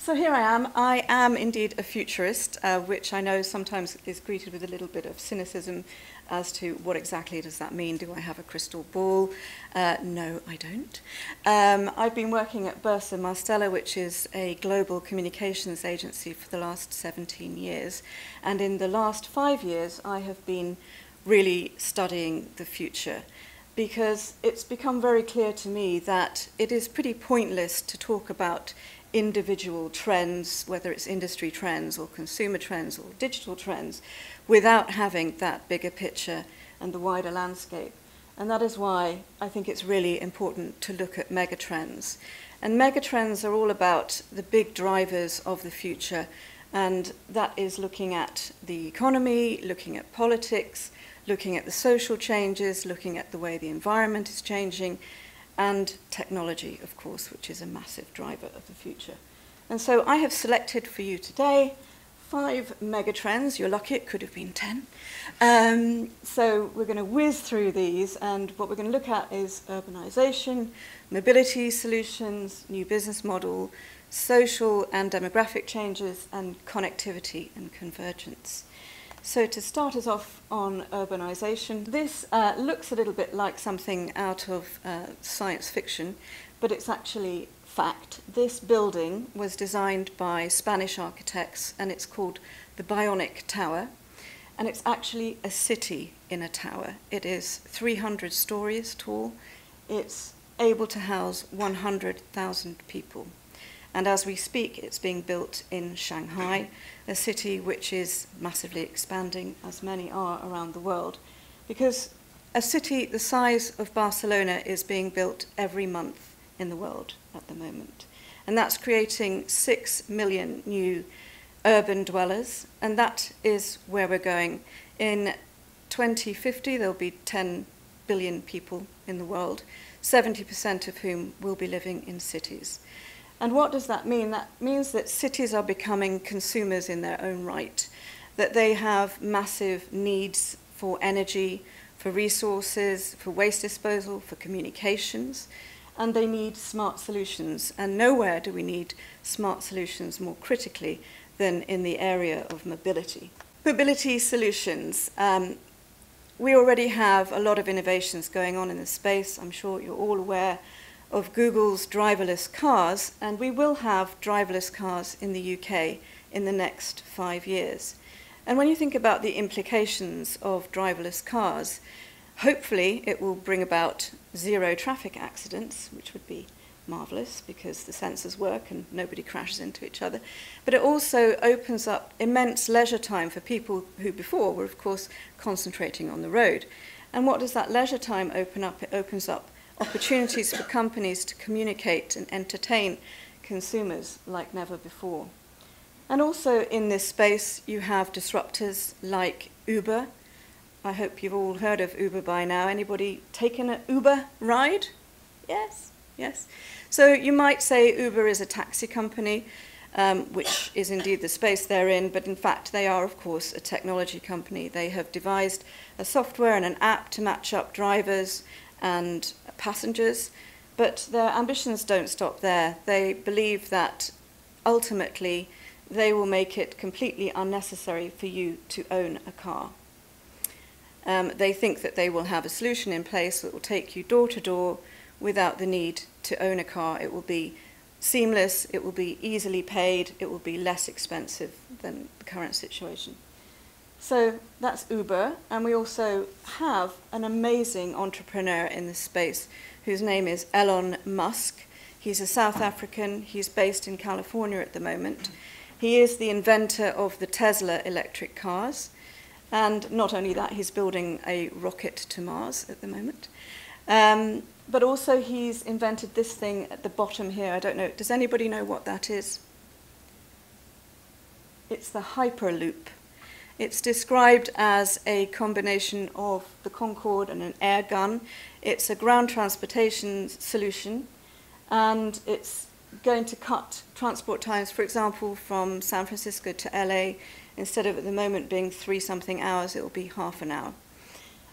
So here I am. I am indeed a futurist, which I know sometimes is greeted with a little bit of cynicism as to what exactly does that mean. Do I have a crystal ball? No, I don't. I've been working at Borsa Marstella, which is a global communications agency, for the last 17 years. And in the last 5 years, I have been really studying the future, because it's become very clear to me that it is pretty pointless to talk about individual trends, whether it's industry trends or consumer trends or digital trends, without having that bigger picture and the wider landscape. And that is why I think it's really important to look at megatrends. And megatrends are all about the big drivers of the future, and that is looking at the economy, looking at politics, looking at the social changes, looking at the way the environment is changing, and technology, of course, which is a massive driver of the future. And so I have selected for you today 5 megatrends. You're lucky, it could have been 10. So we're going to whiz through these, and what we're going to look at is urbanisation, mobility solutions, new business model, social and demographic changes, and connectivity and convergence. So to start us off on urbanisation, this looks a little bit like something out of science fiction, but it's actually fact. This building was designed by Spanish architects, and it's called the Bionic Tower, and it's actually a city in a tower. It is 300 stories tall. It's able to house 100,000 people. And as we speak, it's being built in Shanghai, a city which is massively expanding, as many are around the world, because a city the size of Barcelona is being built every month in the world at the moment. And that's creating 6 million new urban dwellers, and that is where we're going. In 2050, there'll be 10 billion people in the world, 70% of whom will be living in cities. And what does that mean? That means that cities are becoming consumers in their own right, that they have massive needs for energy, for resources, for waste disposal, for communications, and they need smart solutions. And nowhere do we need smart solutions more critically than in the area of mobility. Mobility solutions. We already have a lot of innovations going on in this space. I'm sure you're all aware of Google's driverless cars, and we will have driverless cars in the UK in the next 5 years. And when you think about the implications of driverless cars, hopefully it will bring about 0 traffic accidents, which would be marvellous because the sensors work and nobody crashes into each other. But it also opens up immense leisure time for people who before were, of course, concentrating on the road. And what does that leisure time open up? It opens up opportunities for companies to communicate and entertain consumers like never before. And also in this space, you have disruptors like Uber. I hope you've all heard of Uber by now. Anybody taken an Uber ride? Yes, yes. So you might say Uber is a taxi company, which is indeed the space they're in, but in fact they are, of course, a technology company. They have devised a software and an app to match up drivers and passengers, but their ambitions don't stop there. They believe that ultimately they will make it completely unnecessary for you to own a car. They think that they will have a solution in place that will take you door to door without the need to own a car. It will be seamless, it will be easily paid, it will be less expensive than the current situation. So that's Uber, and we also have an amazing entrepreneur in this space whose name is Elon Musk. He's a South African, he's based in California at the moment. He is the inventor of the Tesla electric cars, and not only that, he's building a rocket to Mars at the moment. But also he's invented this thing at the bottom here. I don't know, does anybody know what that is? It's the Hyperloop. It's described as a combination of the Concorde and an air gun. It's a ground transportation solution, and it's going to cut transport times, for example, from San Francisco to LA. Instead of at the moment being 3-something hours, it will be half an hour.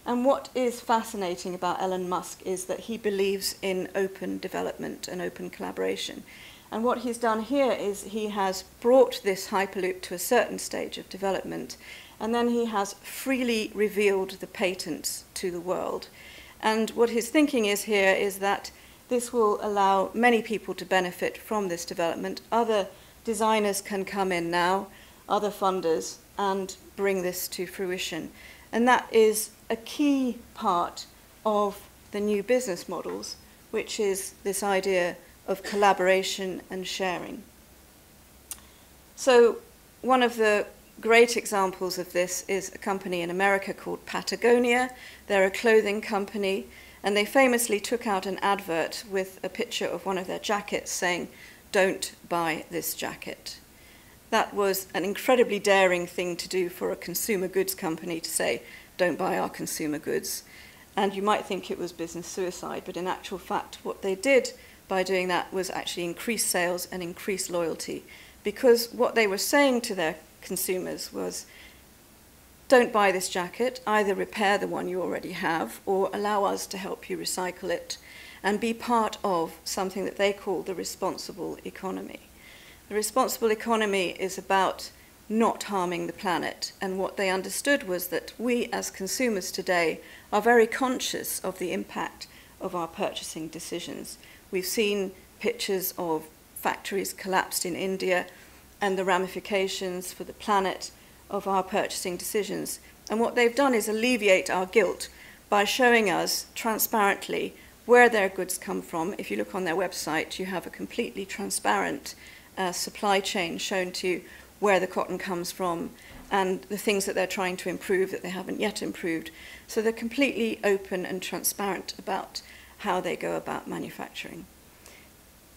And what is fascinating about Elon Musk is that he believes in open development and open collaboration. And what he's done here is he has brought this Hyperloop to a certain stage of development, and then he has freely revealed the patents to the world. And what his thinking is here is that this will allow many people to benefit from this development. Other designers can come in now, other funders, and bring this to fruition. And that is a key part of the new business models, which is this idea of collaboration and sharing. So one of the great examples of this is a company in America called Patagonia. They're a clothing company, and they famously took out an advert with a picture of one of their jackets saying, "Don't buy this jacket." That was an incredibly daring thing to do for a consumer goods company, to say, "Don't buy our consumer goods." And you might think it was business suicide, but in actual fact, what they did by doing that was actually increase sales and increase loyalty, because what they were saying to their consumers was, don't buy this jacket, either repair the one you already have or allow us to help you recycle it and be part of something that they call the responsible economy. The responsible economy is about not harming the planet, and what they understood was that we as consumers today are very conscious of the impact of our purchasing decisions. We've seen pictures of factories collapsed in India and the ramifications for the planet of our purchasing decisions. And what they've done is alleviate our guilt by showing us transparently where their goods come from. If you look on their website, you have a completely transparent supply chain shown to you where the cotton comes from and the things that they're trying to improve that they haven't yet improved. So they're completely open and transparent about how they go about manufacturing.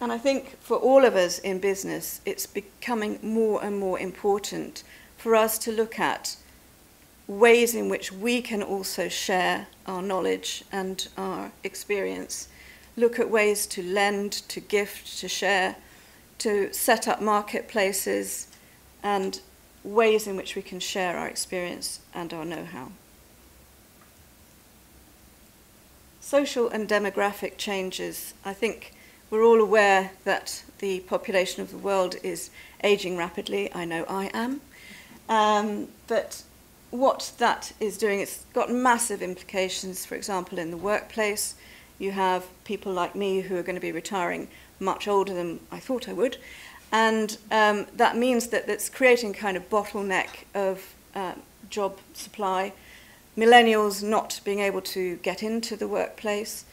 And I think for all of us in business, it's becoming more and more important for us to look at ways in which we can also share our knowledge and our experience, look at ways to lend, to gift, to share, to set up marketplaces, and ways in which we can share our experience and our know-how. Social and demographic changes. I think we're all aware that the population of the world is aging rapidly. I know I am. But what that is doing, it's got massive implications, for example, in the workplace. You have people like me who are going to be retiring much older than I thought I would. And that means that it's creating kind of bottleneck of job supply, millennials not being able to get into the workplace.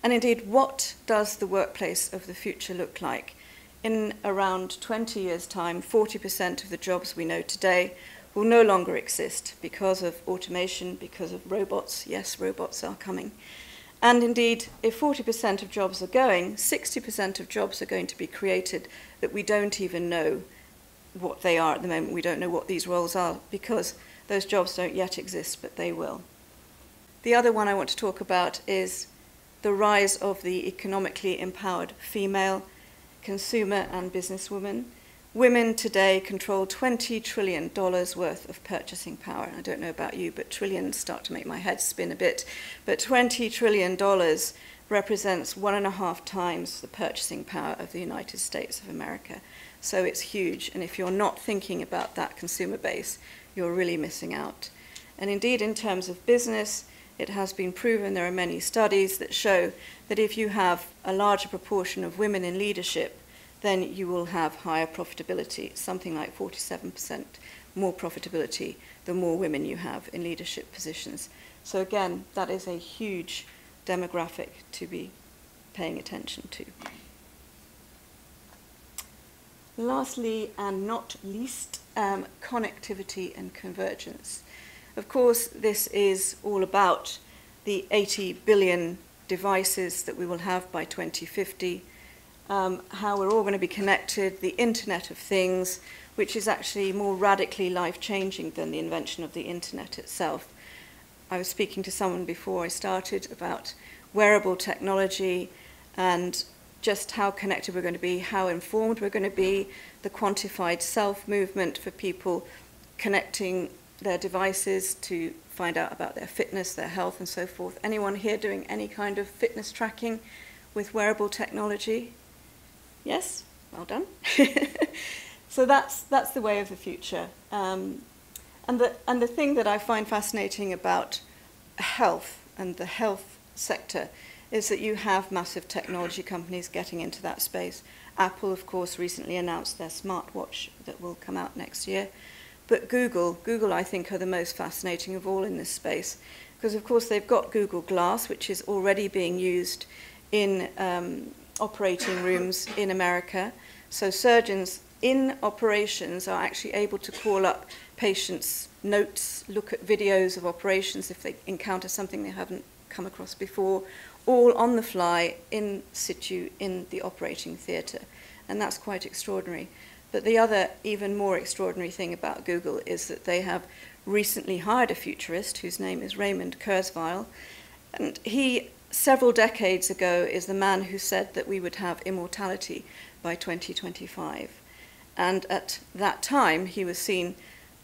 And indeed, what does the workplace of the future look like? In around 20 years' time, 40% of the jobs we know today will no longer exist because of automation, because of robots. Yes, robots are coming. And indeed, if 40% of jobs are going, 60% of jobs are going to be created that we don't even know what they are at the moment. We don't know what these roles are because those jobs don't yet exist, but they will. The other one I want to talk about is the rise of the economically empowered female consumer and businesswoman. Women today control $20 trillion worth of purchasing power. I don't know about you, but trillions start to make my head spin a bit. But $20 trillion represents 1.5 times the purchasing power of the United States of America. So it's huge. And if you're not thinking about that consumer base, you're really missing out. And indeed, in terms of business, it has been proven, there are many studies that show that if you have a larger proportion of women in leadership, then you will have higher profitability, something like 47% more profitability the more women you have in leadership positions. So again, that is a huge demographic to be paying attention to. Lastly, and not least, connectivity and convergence. Of course, this is all about the 80 billion devices that we will have by 2050, how we're all going to be connected, the Internet of Things, which is actually more radically life-changing than the invention of the Internet itself. I was speaking to someone before I started about wearable technology and just how connected we're going to be, how informed we're going to be, the quantified self movement for people connecting their devices to find out about their fitness, their health, and so forth. Anyone here doing any kind of fitness tracking with wearable technology? Yes? well done. So that's the way of the future. And the thing that I find fascinating about health and the health sector is that you have massive technology companies getting into that space. Apple, of course, recently announced their smartwatch that will come out next year. But Google, I think, are the most fascinating of all in this space, because, of course, they've got Google Glass, which is already being used in operating rooms in America. So surgeons in operations are actually able to call up patients' notes, look at videos of operations if they encounter something they haven't come across before, all on the fly, in situ, in the operating theatre. And that's quite extraordinary. But the other, even more extraordinary thing about Google is that they have recently hired a futurist whose name is Raymond Kurzweil. And he, several decades ago, is the man who said that we would have immortality by 2025. And at that time, he was seen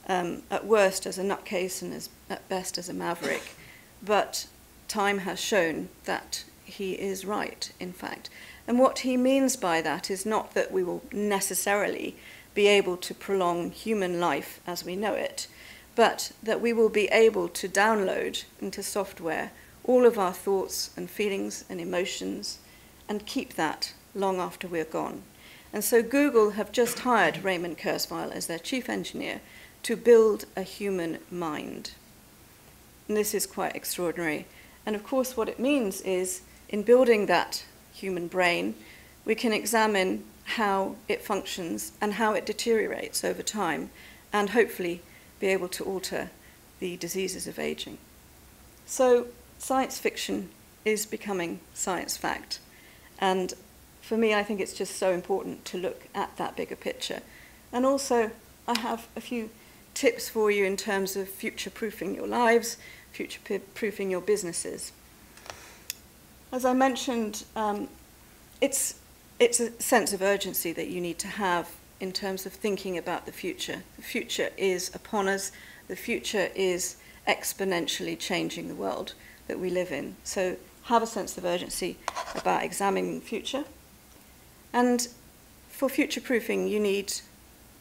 at worst as a nutcase and at best as a maverick. But time has shown that he is right, in fact. And what he means by that is not that we will necessarily be able to prolong human life as we know it, but that we will be able to download into software all of our thoughts and feelings and emotions and keep that long after we're gone. And so Google have just hired Raymond Kurzweil as their chief engineer to build a human mind. And this is quite extraordinary. And of course what it means is, in building that human brain, we can examine how it functions and how it deteriorates over time, and hopefully be able to alter the diseases of aging. So science fiction is becoming science fact. And for me, I think it's just so important to look at that bigger picture. And also, I have a few tips for you in terms of future-proofing your lives, future-proofing your businesses. As I mentioned, it's a sense of urgency that you need to have in terms of thinking about the future. The future is upon us. The future is exponentially changing the world that we live in. So have a sense of urgency about examining the future. And for future-proofing, you need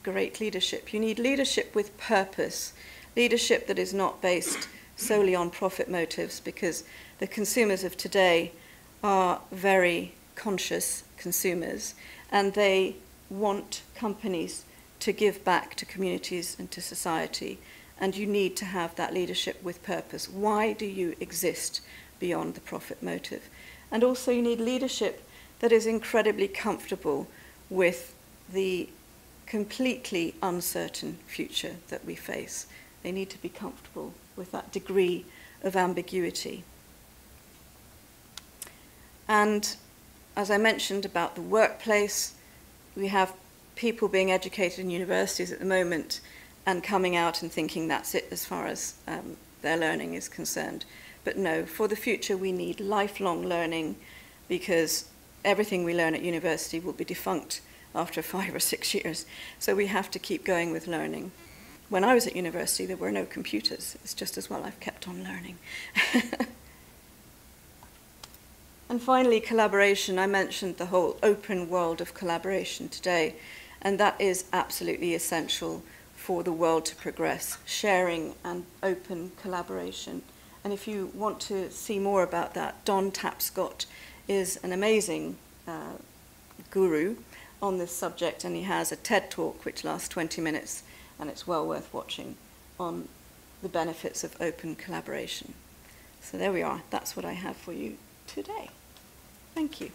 great leadership. You need leadership with purpose, leadership that is not based solely on profit motives, because the consumers of today are very conscious consumers, and they want companies to give back to communities and to society. And you need to have that leadership with purpose. Why do you exist beyond the profit motive? And also you need leadership that is incredibly comfortable with the completely uncertain future that we face. They need to be comfortable with that degree of ambiguity. And as I mentioned about the workplace, we have people being educated in universities at the moment and coming out and thinking that's it as far as their learning is concerned. But no, for the future we need lifelong learning, because everything we learn at university will be defunct after 5 or 6 years. So we have to keep going with learning. When I was at university, there were no computers. It's just as well I've kept on learning. And finally, collaboration. I mentioned the whole open world of collaboration today, and that is absolutely essential for the world to progress, sharing and open collaboration. And if you want to see more about that, Don Tapscott is an amazing guru on this subject, and he has a TED talk which lasts 20 minutes, and it's well worth watching, on the benefits of open collaboration. So there we are. That's what I have for you today. Thank you.